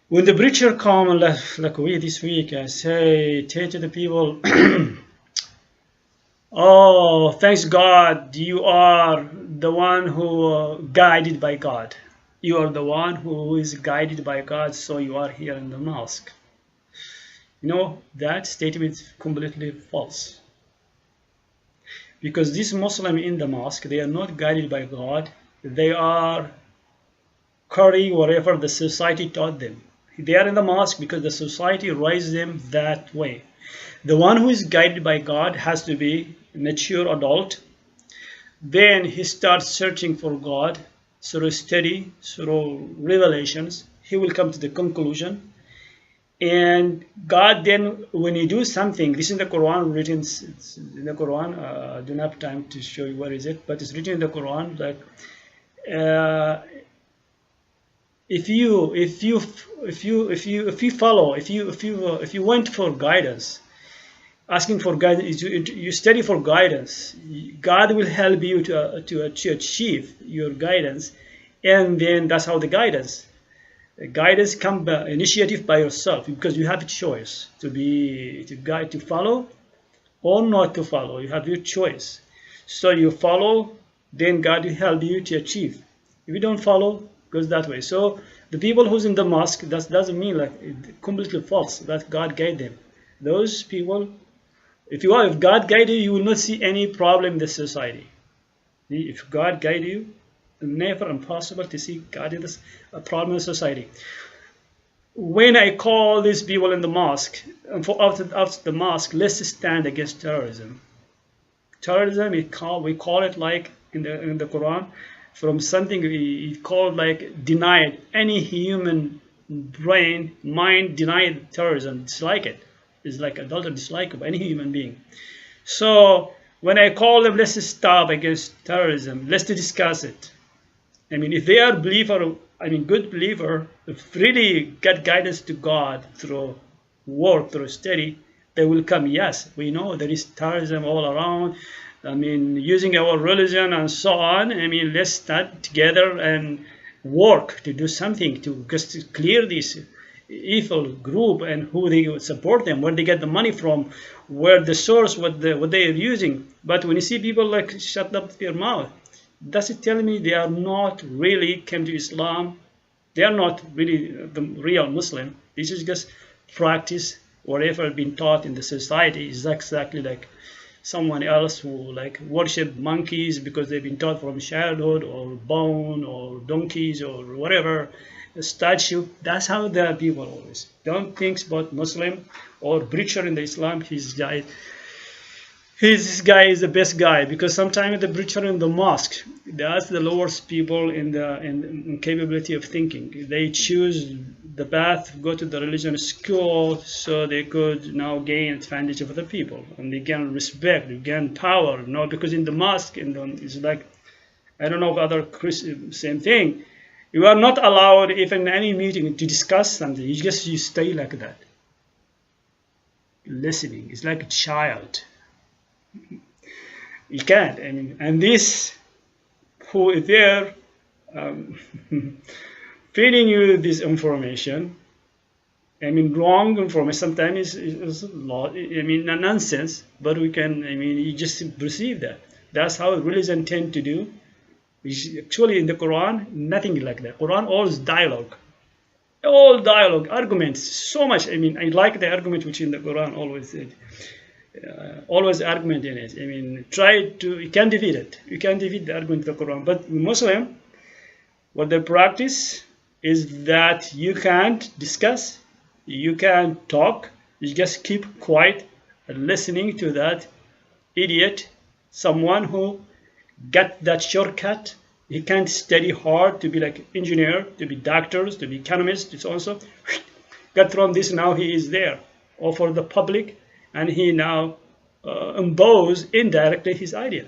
When the preacher come and like we this week, I say, tell to the people, oh, thanks God, you are the one who guided by God. You are the one who is guided by God, so you are here in the mosque. You know, that statement is completely false. Because these Muslims in the mosque, they are not guided by God. They are carrying whatever the society taught them. They are in the mosque because the society raised them that way. The one who is guided by God has to be a mature adult. Then he starts searching for God through study, through revelations. He will come to the conclusion. And God then, when you do something, this is in the Quran, written in the Quran. I don't have time to show you where is it, but it's written in the Quran that if you went for guidance, asking for guidance, you study for guidance, God will help you to achieve your guidance, and then that's how the guidance come by initiative by yourself, because you have a choice to follow or not to follow. You have your choice. So you follow, then God will help you to achieve. If you don't follow, it goes that way. So the people who's in the mosque, that doesn't mean like completely false that God guide them. Those people, if God guide you, you will not see any problem in the society. If God guide you, never impossible to see God in this a problem in society. When I call these people in the mosque, and after the mosque, let's stand against terrorism. Terrorism, we call it like in the Quran, from something we call like denied. Any human mind denied terrorism, dislike it. It's like adult dislike of any human being. So when I call them, let's stop against terrorism. Let's discuss it. I mean, if they are good believer, if really get guidance to God through work, through study, they will come. Yes, we know there is terrorism all around. I mean, using our religion and so on. I mean, let's start together and work to do something to just clear this evil group and who they support them, where they get the money from, where the source, what they are using. But when you see people like shut up their mouth, does it tell me they are not really came to Islam? They are not really the real Muslim. This is just practice whatever been taught in the society is exactly like someone else who like worship monkeys because they've been taught from childhood, or bone, or donkeys, or whatever, a statue. That's how the people always don't think about Muslim or preacher in the Islam. This guy is the best guy, because sometimes the preacher in the mosque, that's the lowest people in capability of thinking. They choose the path, go to the religion school, so they could now gain advantage of the people, and they gain respect, they gain power. Because in the mosque, it's like, I don't know if other Christians, same thing. You are not allowed, if in any meeting, to discuss something. You stay like that, listening. It's like a child. You can't. I mean, and this who is there feeding you this information, I mean, wrong information, sometimes is nonsense, but we can, you just perceive that. That's how religion tend to do. Actually, in the Quran, nothing like that. Quran, always dialogue. All dialogue, arguments, so much. I like the argument which in the Quran always said. Always argument in it. You can defeat it. You can defeat the argument of the Quran. But Muslim, what they practice is that you can't discuss, you can't talk, you just keep quiet and listening to that idiot, someone who got that shortcut. He can't study hard to be like engineer, to be doctors, to be economists. It's also got from this, now he is there, or for the public, and he now impose indirectly his idea.